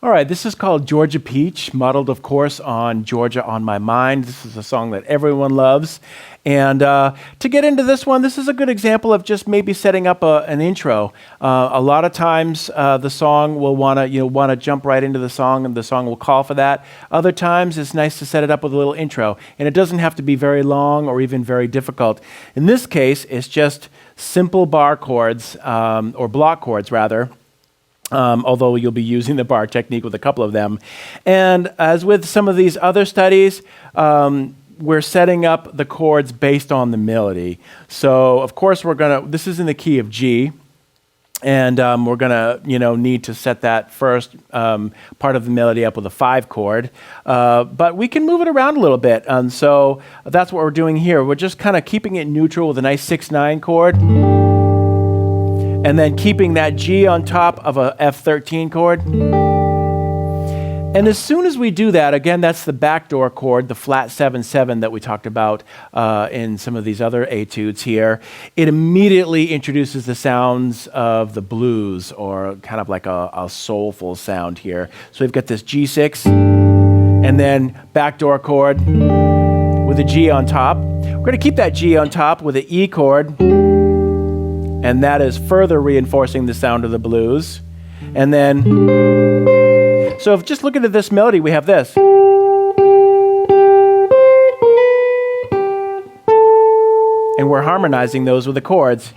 All right, this is called Georgia Peach, modeled, of course, on Georgia on My Mind. This is a song that everyone loves. And to get into this one, this is a good example of just maybe setting up an intro. A lot of times, the song will want to jump right into the song, and the song will call for that. Other times, it's nice to set it up with a little intro, and it doesn't have to be very long or even very difficult. In this case, it's just simple bar chords, or block chords rather. Although you'll be using the bar technique with a couple of them. And as with some of these other studies, we're setting up the chords based on the melody. So, of course, this is in the key of G, and we're gonna, need to set that first part of the melody up with a 5 chord. But we can move it around a little bit, and so that's what we're doing here. We're just kind of keeping it neutral with a nice 6/9 chord. And then keeping that G on top of a F13 chord. And as soon as we do that, again, that's the backdoor chord, the flat 7/7 that we talked about in some of these other etudes here. It immediately introduces the sounds of the blues, or kind of like a soulful sound here. So we've got this G6, and then backdoor chord with a G on top. We're going to keep that G on top with an E chord. And that is further reinforcing the sound of the blues. And then, so if just looking at this melody, we have this. And we're harmonizing those with the chords.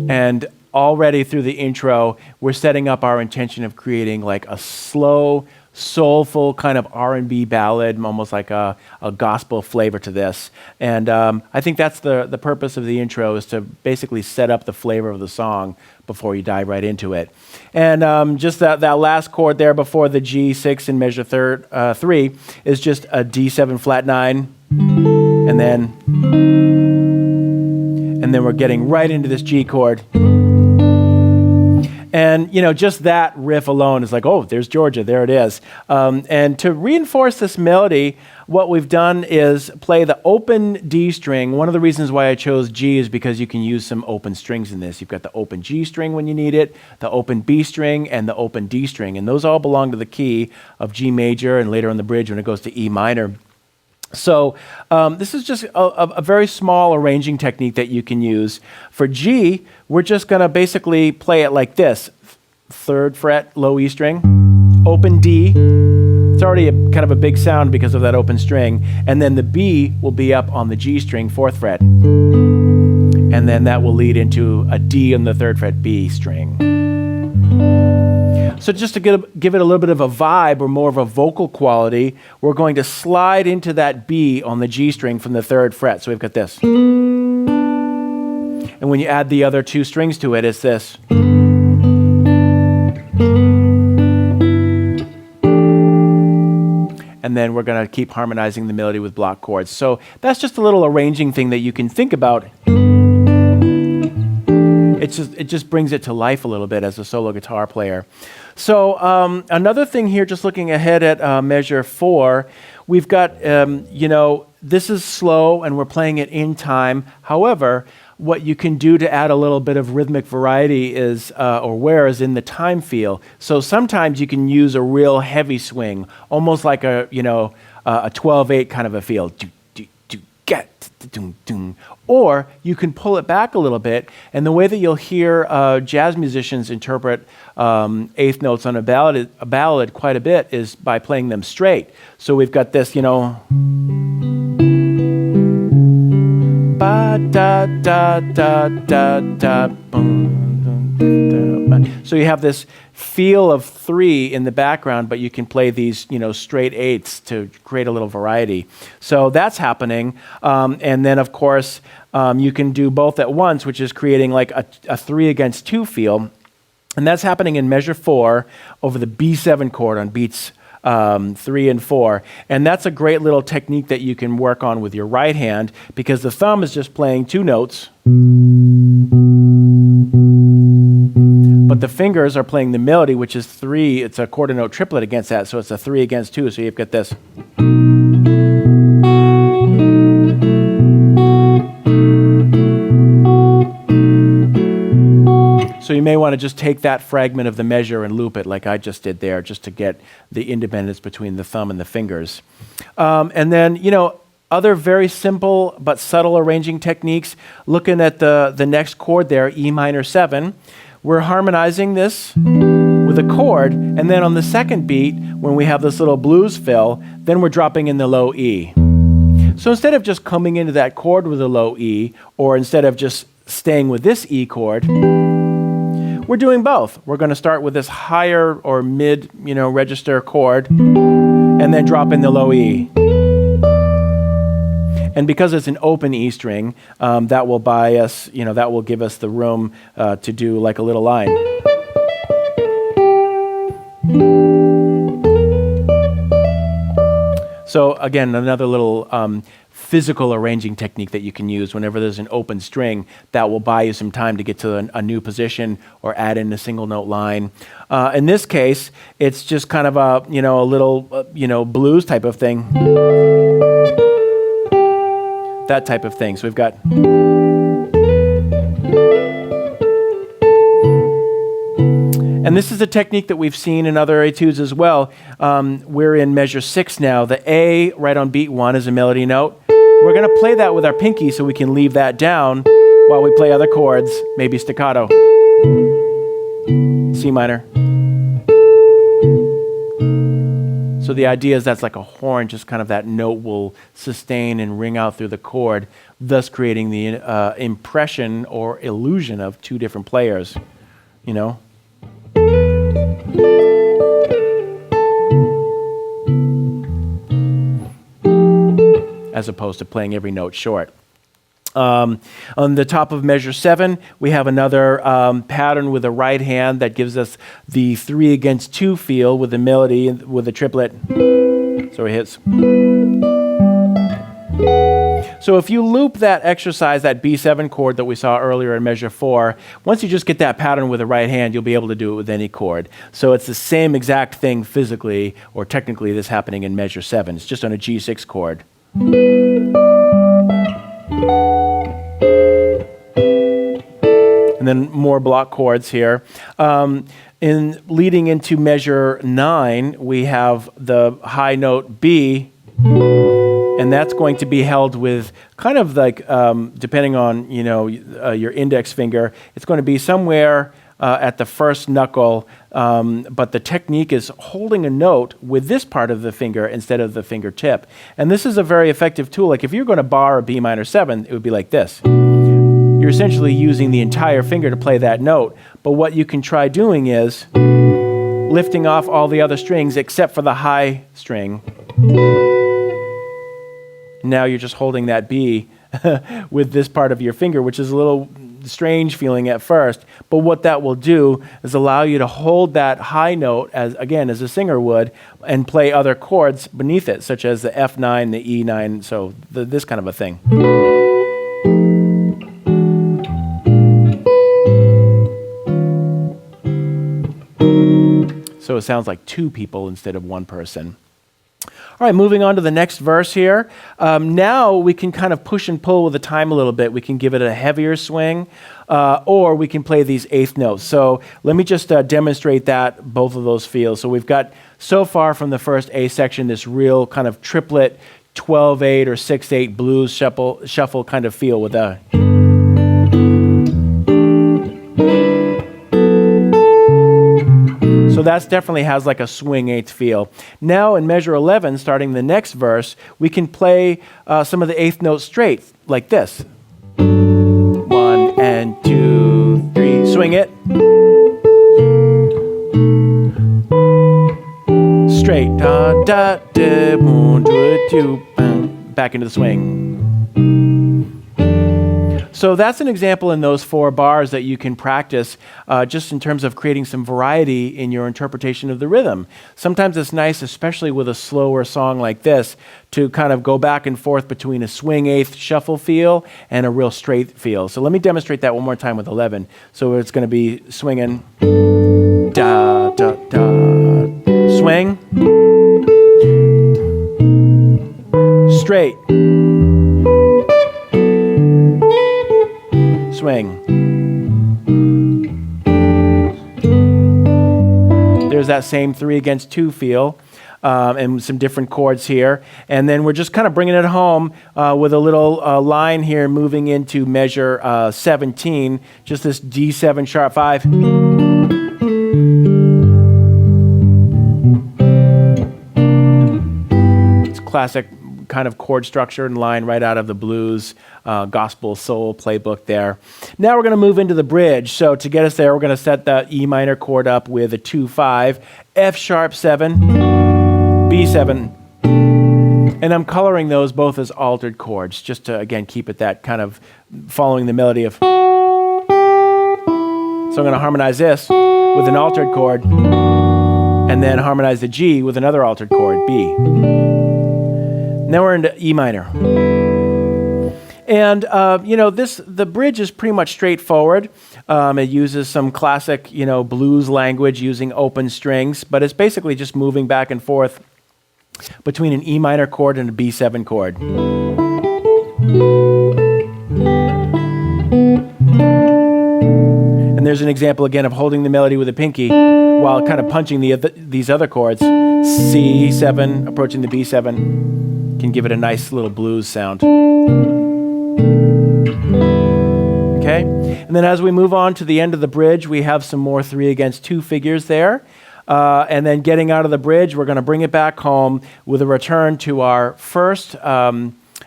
And already through the intro, we're setting up our intention of creating like a slow, soulful kind of R&B ballad, almost like a gospel flavor to this. And I think that's the purpose of the intro, is to basically set up the flavor of the song before you dive right into it. And just that last chord there before the G6 in measure 3 is just a D7 flat 9, and then we're getting right into this G chord. And, just that riff alone is like, oh, there's Georgia, there it is. And to reinforce this melody, what we've done is play the open D string. One of the reasons why I chose G is because you can use some open strings in this. You've got the open G string when you need it, the open B string, and the open D string. And those all belong to the key of G major, and later on the bridge when it goes to E minor. So this is just a very small arranging technique that you can use. For G, we're just going to basically play it like this. 3rd fret, low E string, open D. It's already kind of a big sound because of that open string. And then the B will be up on the G string, 4th fret. And then that will lead into a D on the 3rd fret, B string. So just to give it a little bit of a vibe, or more of a vocal quality, we're going to slide into that B on the G string from the 3rd fret. So we've got this. And when you add the other 2 strings to it, it's this. And then we're going to keep harmonizing the melody with block chords. So that's just a little arranging thing that you can think about. It just brings it to life a little bit as a solo guitar player. So another thing here, just looking ahead at measure 4, we've got, this is slow and we're playing it in time. However, what you can do to add a little bit of rhythmic variety is, is in the time feel. So sometimes you can use a real heavy swing, almost like a 12/8 kind of a feel. Or you can pull it back a little bit, and the way that you'll hear jazz musicians interpret 8th notes on a ballad quite a bit is by playing them straight. So we've got this, ba da da da da da boom. So you have this feel of 3 in the background, but you can play these, straight 8ths to create a little variety. So that's happening. And then, of course, you can do both at once, which is creating like a 3 against 2 feel. And that's happening in measure 4 over the B7 chord on beats 3 and 4. And that's a great little technique that you can work on with your right hand, because the thumb is just playing 2 notes. But the fingers are playing the melody, which is 3. It's a quarter note triplet against that, so it's a 3 against 2. So you've got this. want to just take that fragment of the measure and loop it like I just did there, just to get the independence between the thumb and the fingers. And then, other very simple but subtle arranging techniques, looking at the next chord there, E minor 7, we're harmonizing this with a chord, and then on the second beat, when we have this little blues fill, then we're dropping in the low E. So instead of just coming into that chord with a low E, or instead of just staying with this E chord, we're doing both. We're going to start with this higher or mid, register chord, and then drop in the low E. And because it's an open E string, that will buy us, that will give us the room to do like a little line. So again, another little physical arranging technique that you can use whenever there's an open string that will buy you some time to get to a new position or add in a single note line. In this case, it's just kind of a little blues type of thing. That type of thing. So we've got. And this is a technique that we've seen in other etudes as well. We're in measure 6 now. The A right on beat 1 is a melody note. We're going to play that with our pinky so we can leave that down while we play other chords, maybe staccato. C minor. So the idea is that's like a horn, just kind of that note will sustain and ring out through the chord, thus creating the impression or illusion of two different players, as opposed to playing every note short. On the top of measure 7, we have another pattern with a right hand that gives us the 3 against 2 feel with the melody with a triplet. So it hits. So if you loop that exercise, that B7 chord that we saw earlier in measure 4, once you just get that pattern with the right hand, you'll be able to do it with any chord. So it's the same exact thing physically or technically that's happening in measure 7. It's just on a G6 chord. And then more block chords here. In leading into measure 9, we have the high note B, and that's going to be held with kind of like, depending on your index finger, it's going to be somewhere at the first knuckle, but the technique is holding a note with this part of the finger instead of the fingertip. And this is a very effective tool. Like if you're going to bar a B minor 7, it would be like this. You're essentially using the entire finger to play that note, but what you can try doing is lifting off all the other strings except for the high string. Now you're just holding that B with this part of your finger, which is a little strange feeling at first, but what that will do is allow you to hold that high note as a singer would, and play other chords beneath it, such as the F9, the E9, so this kind of a thing. So it sounds like two people instead of one person. All right, moving on to the next verse here. Now we can kind of push and pull with the time a little bit. We can give it a heavier swing, or we can play these eighth notes. So let me just demonstrate that, both of those feels. So we've got, so far from the first A section, this real kind of triplet 12/8 or 6/8 blues shuffle kind of feel with a... So that definitely has like a swing eighth feel. Now in measure 11, starting the next verse, we can play some of the eighth notes straight, like this. 1 and 2, 3, swing it. Straight, da da da, 1, 2, 2, back into the swing. So that's an example in those 4 bars that you can practice just in terms of creating some variety in your interpretation of the rhythm. Sometimes it's nice, especially with a slower song like this, to kind of go back and forth between a swing eighth shuffle feel and a real straight feel. So let me demonstrate that one more time with 11. So it's going to be swinging, da, da, da, swing, straight, swing. that same 3 against 2 feel. And some different chords here. And then we're just kind of bringing it home with a little line here moving into measure 17, just this D7 sharp 5. It's classic kind of chord structure and line right out of the blues, gospel, soul playbook there. Now we're going to move into the bridge. So to get us there, we're going to set the E minor chord up with a 2-5, F sharp 7, B7, and I'm coloring those both as altered chords, just to, again, keep it that kind of following the melody of. So I'm going to harmonize this with an altered chord, and then harmonize the G with another altered chord, B. Now we're into E minor. And, the bridge is pretty much straightforward. It uses some classic, blues language using open strings, but it's basically just moving back and forth between an E minor chord and a B7 chord. And there's an example again of holding the melody with a pinky while kind of punching these other chords. C7 approaching the B7 can give it a nice little blues sound. Okay, and then as we move on to the end of the bridge, we have some more 3 against 2 figures there. And then getting out of the bridge, we're going to bring it back home with a return to our first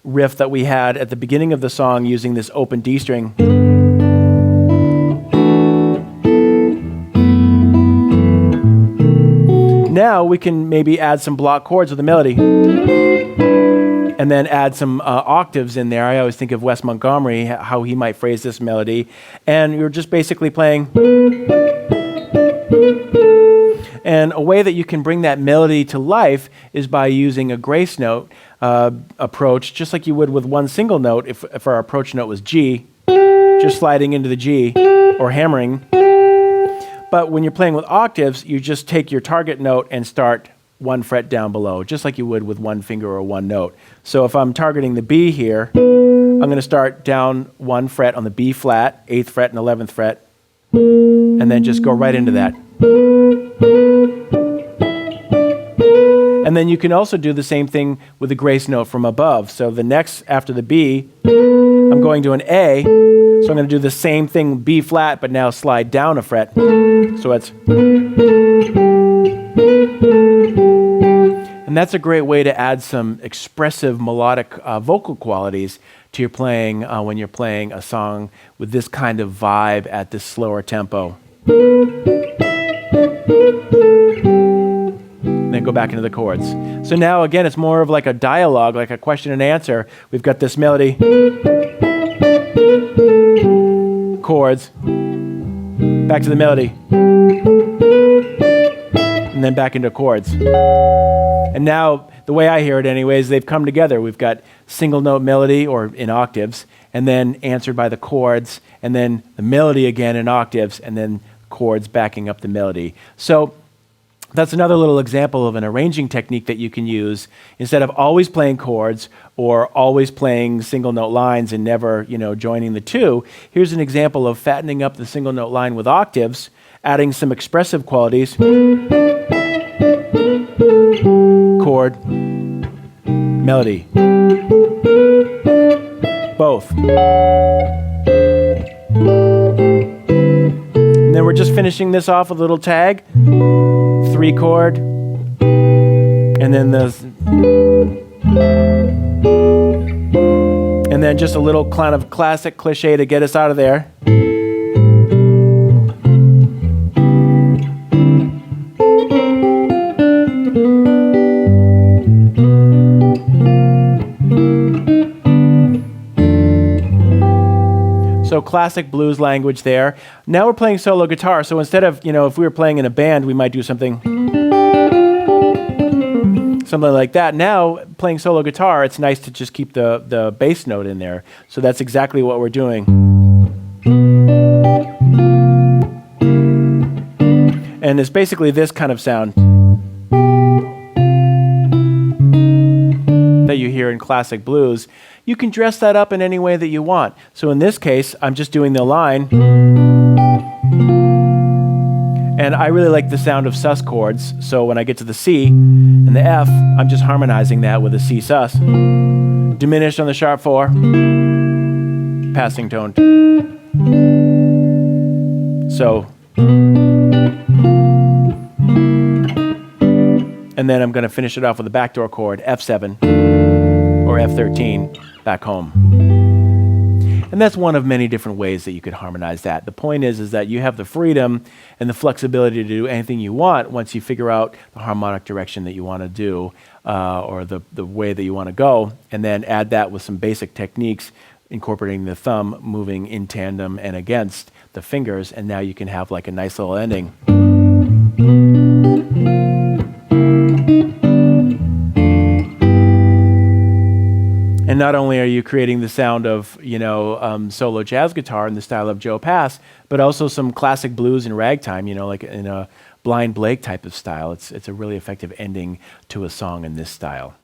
riff that we had at the beginning of the song using this open D string. Now we can maybe add some block chords with the melody. And then add some octaves in there. I always think of Wes Montgomery, how he might phrase this melody. And you're just basically playing. And a way that you can bring that melody to life is by using a grace note approach, just like you would with one single note if our approach note was G, just sliding into the G or hammering. But when you're playing with octaves, you just take your target note and start 1 fret down below, just like you would with one finger or one note. So if I'm targeting the B here, I'm going to start down 1 fret on the B flat, 8th fret and 11th fret, and then just go right into that. And then you can also do the same thing with the grace note from above. So the next, after the B, I'm going to an A, so I'm going to do the same thing, B flat, but now slide down a fret. So it's. And that's a great way to add some expressive melodic vocal qualities to your playing when you're playing a song with this kind of vibe at this slower tempo. Then go back into the chords. So now again, it's more of like a dialogue, like a question and answer. We've got this melody, chords, back to the melody, and then back into chords. And now, the way I hear it anyways, they've come together. We've got single note melody, or in octaves, and then answered by the chords, and then the melody again in octaves, and then chords backing up the melody. So that's another little example of an arranging technique that you can use. Instead of always playing chords or always playing single note lines and never, joining the two, here's an example of fattening up the single note line with octaves, adding some expressive qualities. Chord, melody, both. And then we're just finishing this off with a little tag, 3 chord, and then just a little kind of classic cliche to get us out of there. So classic blues language there. Now we're playing solo guitar. So instead of, if we were playing in a band, we might do something like that. Now, playing solo guitar, it's nice to just keep the bass note in there. So that's exactly what we're doing. And it's basically this kind of sound that you hear in classic blues. You can dress that up in any way that you want. So in this case, I'm just doing the line, And I really like the sound of sus chords, so when I get to the C and the F, I'm just harmonizing that with a C sus. Diminished on the sharp 4, passing tone. So, and then I'm going to finish it off with a backdoor chord, F7 or F13, back home. And that's one of many different ways that you could harmonize that. The point is that you have the freedom and the flexibility to do anything you want once you figure out the harmonic direction that you want to do, or the way that you want to go, and then add that with some basic techniques, incorporating the thumb moving in tandem and against the fingers, and now you can have like a nice little ending. And not only are you creating the sound of, solo jazz guitar in the style of Joe Pass, but also some classic blues and ragtime, like in a Blind Blake type of style. It's a really effective ending to a song in this style.